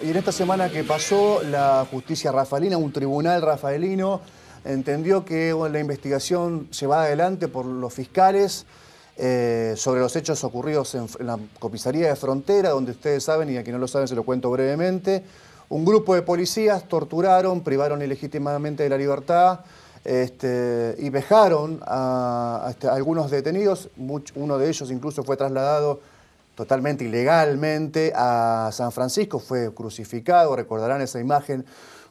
Y en esta semana que pasó, la justicia rafaelina, un tribunal rafaelino, entendió que la investigación llevada adelante por los fiscales sobre los hechos ocurridos en la comisaría de Frontera, donde ustedes saben, y a quien no lo saben se lo cuento brevemente, un grupo de policías torturaron, privaron ilegítimamente de la libertad y vejaron a algunos detenidos. Uno de ellos incluso fue trasladado totalmente ilegalmente a San Francisco, fue crucificado, recordarán esa imagen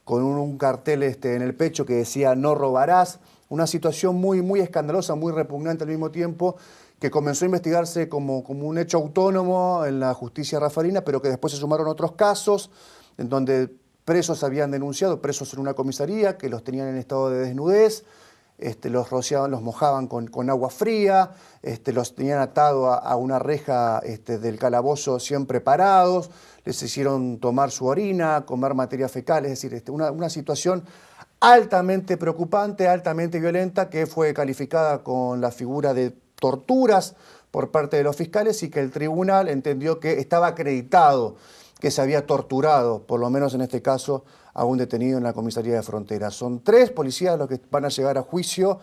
con un cartel en el pecho que decía "no robarás", una situación muy escandalosa, muy repugnante al mismo tiempo, que comenzó a investigarse como un hecho autónomo en la justicia rafaelina, pero que después se sumaron otros casos en donde presos habían denunciado, presos en una comisaría, que los tenían en estado de desnudez, los rociaban, los mojaban con agua fría, los tenían atado a una reja del calabozo siempre parados, les hicieron tomar su orina, comer materia fecal, es decir, una situación altamente preocupante, altamente violenta, que fue calificada con la figura de torturas por parte de los fiscales y que el tribunal entendió que estaba acreditado que se había torturado, por lo menos en este caso, a un detenido en la comisaría de Frontera. Son 3 policías los que van a llegar a juicio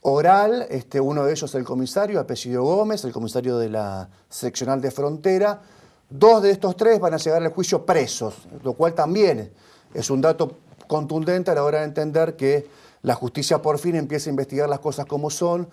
oral, uno de ellos el comisario, apellido Gómez, el comisario de la seccional de Frontera. 2 de estos 3 van a llegar al juicio presos, lo cual también es un dato contundente a la hora de entender que la justicia por fin empieza a investigar las cosas como son,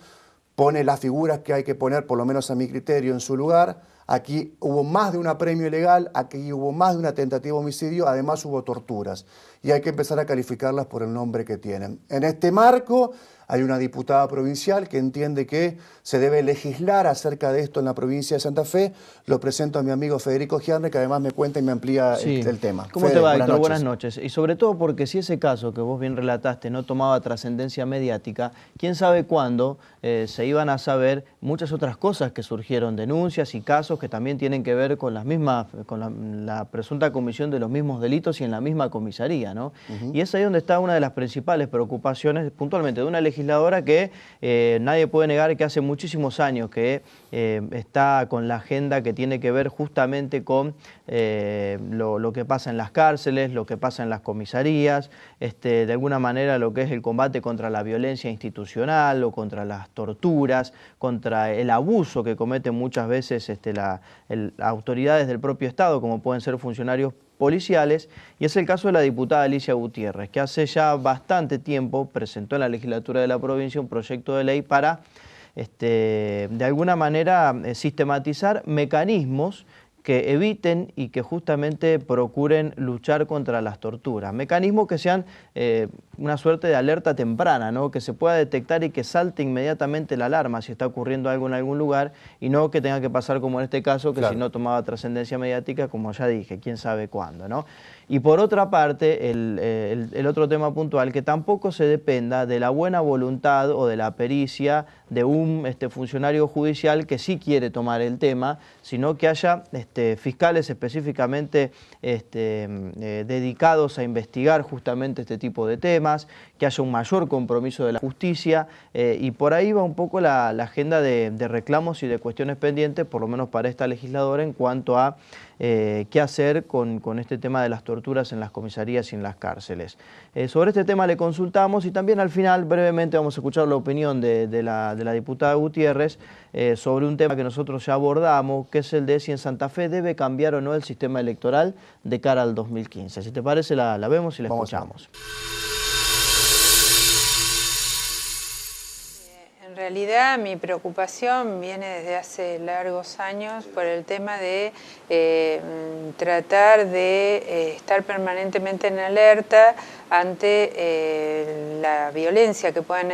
pone las figuras que hay que poner, por lo menos a mi criterio, en su lugar. Aquí hubo más de un apremio ilegal, aquí hubo más de una tentativa de homicidio, además hubo torturas. Y hay que empezar a calificarlas por el nombre que tienen. En este marco hay una diputada provincial que entiende que se debe legislar acerca de esto en la provincia de Santa Fe. Lo presento a mi amigo Federico Gianre, que además me cuenta y me amplía el tema. ¿Cómo Fede, te va, buenas Héctor? noches. Buenas noches. Y sobre todo porque si ese caso que vos bien relataste no tomaba trascendencia mediática, quién sabe cuándo se iban a saber muchas otras cosas que surgieron, denuncias y casos que también tienen que ver con las mismas, con la presunta comisión de los mismos delitos y en la misma comisaría, ¿no? Y es ahí donde está una de las principales preocupaciones, puntualmente, de una legisladora que nadie puede negar que hace muchísimos años que está con la agenda que tiene que ver justamente con lo que pasa en las cárceles, lo que pasa en las comisarías, de alguna manera lo que es el combate contra la violencia institucional o contra las torturas, contra el abuso que cometen muchas veces las autoridades del propio Estado, como pueden ser funcionarios policiales, y es el caso de la diputada Alicia Gutiérrez, que hace ya bastante tiempo presentó en la legislatura de la provincia un proyecto de ley para, de alguna manera, sistematizar mecanismos que eviten y que justamente procuren luchar contra las torturas. Mecanismos que sean una suerte de alerta temprana, ¿no? Que se pueda detectar y que salte inmediatamente la alarma si está ocurriendo algo en algún lugar y no que tenga que pasar como en este caso, que claro, si no tomaba trascendencia mediática, como ya dije, quién sabe cuándo, ¿no? Y por otra parte, el otro tema puntual, que tampoco se dependa de la buena voluntad o de la pericia de un funcionario judicial que sí quiere tomar el tema, sino que haya fiscales específicamente dedicados a investigar justamente este tipo de temas, que haya un mayor compromiso de la justicia y por ahí va un poco la agenda de reclamos y de cuestiones pendientes, por lo menos para esta legisladora, en cuanto a qué hacer con este tema de las torturas en las comisarías y en las cárceles. Sobre este tema le consultamos y también al final brevemente vamos a escuchar la opinión de la diputada Gutiérrez sobre un tema que nosotros ya abordamos, que es el de si en Santa Fe debe cambiar o no el sistema electoral de cara al 2015. Si te parece, la vemos y la escuchamos. En realidad mi preocupación viene desde hace largos años por el tema de tratar de estar permanentemente en alerta ante la violencia que pueden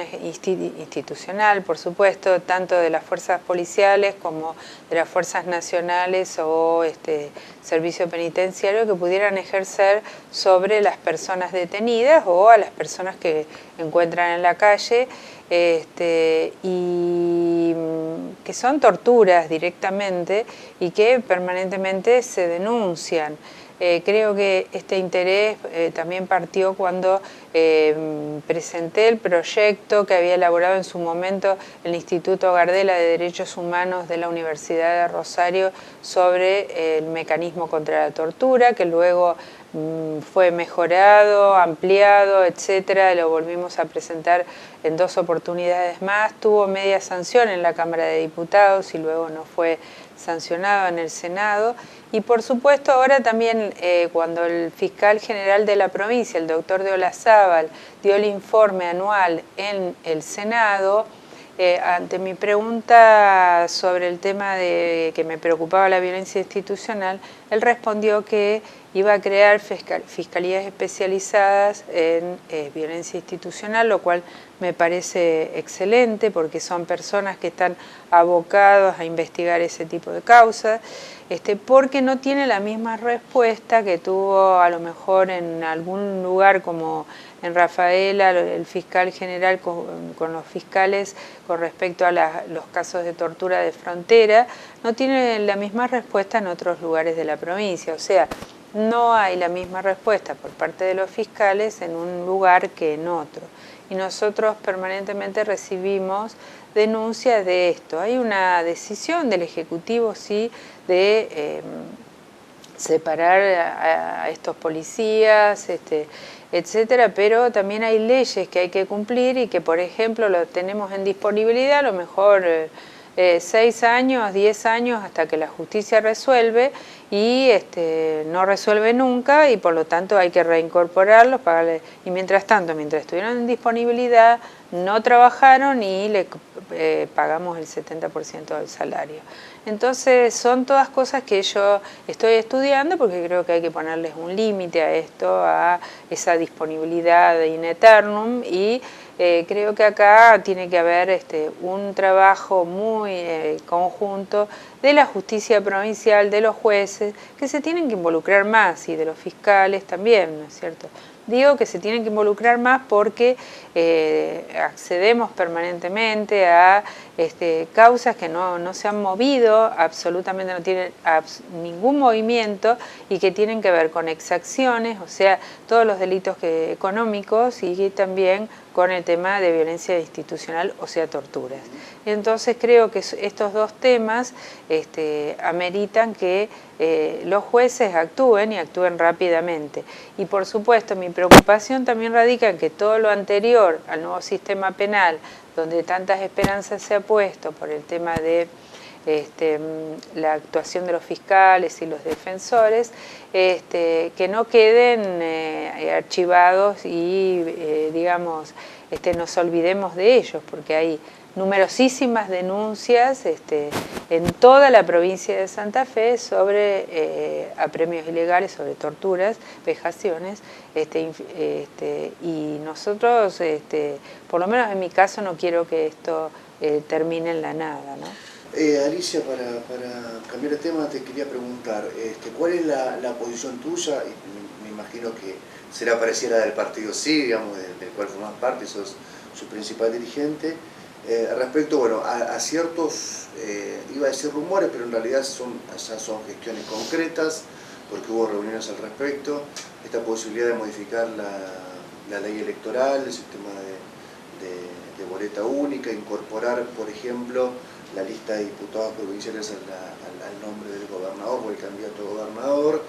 institucional, por supuesto, tanto de las fuerzas policiales como de las fuerzas nacionales o servicio penitenciario, que pudieran ejercer sobre las personas detenidas o a las personas que encuentran en la calle, y que son torturas directamente y que permanentemente se denuncian. Creo que este interés también partió cuando presenté el proyecto que había elaborado en su momento el Instituto Gardela de Derechos Humanos de la Universidad de Rosario sobre el mecanismo contra la tortura, que luego fue mejorado, ampliado, etcétera. Lo volvimos a presentar en 2 oportunidades más. Tuvo media sanción en la Cámara de Diputados y luego no fue sancionado en el Senado. Y por supuesto ahora también cuando el fiscal general de la provincia, el doctor de Olazábal, dio el informe anual en el Senado, ante mi pregunta sobre el tema de que me preocupaba la violencia institucional, él respondió que iba a crear fiscalías especializadas en violencia institucional, lo cual me parece excelente porque son personas que están abocados a investigar ese tipo de causas, porque no tiene la misma respuesta que tuvo a lo mejor en algún lugar como en Rafaela, el fiscal general con los fiscales con respecto a los casos de tortura de frontera, no tiene la misma respuesta en otros lugares de la provincia. O sea, no hay la misma respuesta por parte de los fiscales en un lugar que en otro. Y nosotros permanentemente recibimos denuncias de esto. Hay una decisión del Ejecutivo, sí, de separar a estos policías, etcétera, pero también hay leyes que hay que cumplir y que, por ejemplo, lo tenemos en disponibilidad, a lo mejor 6 años, 10 años hasta que la justicia resuelve y no resuelve nunca y por lo tanto hay que reincorporarlos, pagarle. Y mientras tanto, mientras estuvieron en disponibilidad, no trabajaron y le pagamos el 70% del salario. Entonces son todas cosas que yo estoy estudiando porque creo que hay que ponerles un límite a esto, a esa disponibilidad in aeternum y creo que acá tiene que haber un trabajo muy conjunto de la justicia provincial, de los jueces, que se tienen que involucrar más y de los fiscales también, ¿no es cierto? Digo que se tienen que involucrar más porque accedemos permanentemente a causas que no se han movido, absolutamente no tienen ningún movimiento y que tienen que ver con exacciones, o sea, todos los delitos económicos y también con el tema de violencia institucional, o sea, torturas. Entonces creo que estos dos temas ameritan que los jueces actúen y actúen rápidamente. Y por supuesto mi preocupación también radica en que todo lo anterior al nuevo sistema penal, donde tantas esperanzas se ha puesto por el tema de la actuación de los fiscales y los defensores, que no queden archivados y digamos nos olvidemos de ellos, porque hay numerosísimas denuncias en toda la provincia de Santa Fe sobre apremios ilegales, sobre torturas, vejaciones, y nosotros, por lo menos en mi caso, no quiero que esto termine en la nada, ¿no? Alicia, para cambiar de tema, te quería preguntar, ¿cuál es la posición tuya? Y me imagino que será parecida a la del partido Sí, digamos, del cual formas parte, sos su principal dirigente. Respecto, bueno, a ciertos, iba a decir rumores, pero en realidad ya son gestiones concretas, porque hubo reuniones al respecto, esta posibilidad de modificar la ley electoral, el sistema de boleta única, incorporar, por ejemplo, la lista de diputados provinciales al nombre del gobernador o el candidato a gobernador,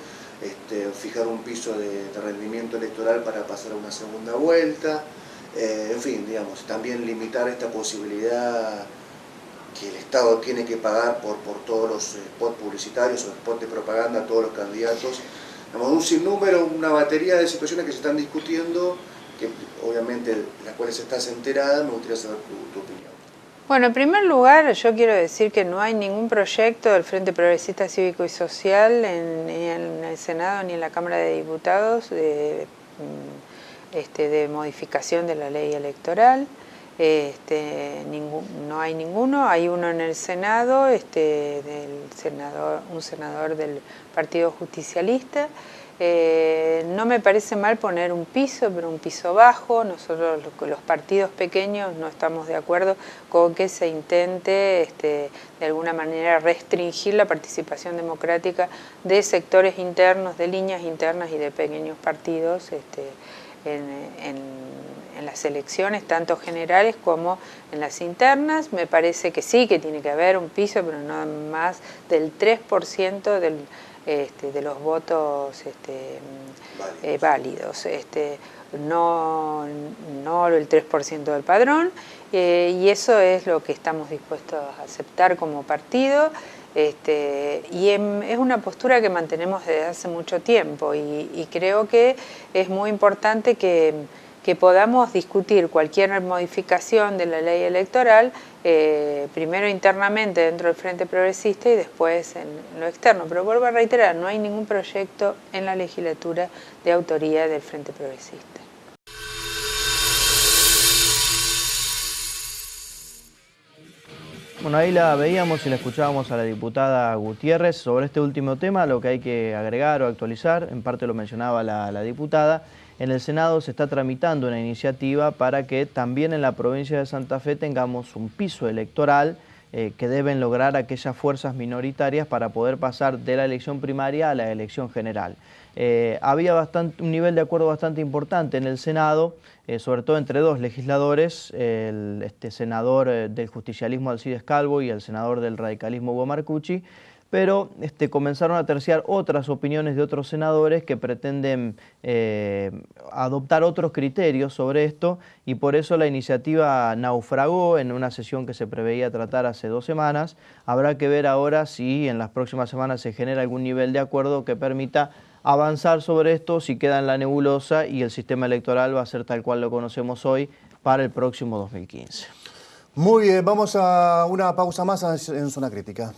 fijar un piso de rendimiento electoral para pasar a una segunda vuelta, en fin, digamos, también limitar esta posibilidad que el Estado tiene que pagar por todos los spots publicitarios o spots de propaganda a todos los candidatos. Digamos, un sinnúmero, una batería de situaciones que se están discutiendo, que obviamente las cuales estás enterada, me gustaría saber tu opinión. Bueno, en primer lugar, yo quiero decir que no hay ningún proyecto del Frente Progresista Cívico y Social ni en el Senado ni en la Cámara de Diputados de modificación de la ley electoral. no hay ninguno. Hay uno en el Senado, un senador del Partido Justicialista. No me parece mal poner un piso, pero un piso bajo. Nosotros los partidos pequeños no estamos de acuerdo con que se intente de alguna manera restringir la participación democrática de sectores internos, de líneas internas y de pequeños partidos en las elecciones, tanto generales como en las internas. Me parece que sí, que tiene que haber un piso, pero no más del 3% de los votos válidos, no el 3% del padrón, y eso es lo que estamos dispuestos a aceptar como partido, y es una postura que mantenemos desde hace mucho tiempo, y creo que es muy importante que podamos discutir cualquier modificación de la ley electoral, primero internamente dentro del Frente Progresista y después en lo externo. Pero vuelvo a reiterar, no hay ningún proyecto en la legislatura de autoría del Frente Progresista. Bueno, ahí la veíamos y la escuchábamos a la diputada Gutiérrez sobre este último tema. Lo que hay que agregar o actualizar, en parte lo mencionaba la diputada, en el Senado se está tramitando una iniciativa para que también en la provincia de Santa Fe tengamos un piso electoral que deben lograr aquellas fuerzas minoritarias para poder pasar de la elección primaria a la elección general. Había un nivel de acuerdo bastante importante en el Senado, sobre todo entre dos legisladores, el senador del justicialismo Alcides Calvo y el senador del radicalismo Hugo Marcucci, pero comenzaron a terciar otras opiniones de otros senadores que pretenden adoptar otros criterios sobre esto, y por eso la iniciativa naufragó en una sesión que se preveía tratar hace 2 semanas. Habrá que ver ahora si en las próximas semanas se genera algún nivel de acuerdo que permita avanzar sobre esto, si queda en la nebulosa y el sistema electoral va a ser tal cual lo conocemos hoy para el próximo 2015. Muy bien, vamos a una pausa más en Zona Crítica.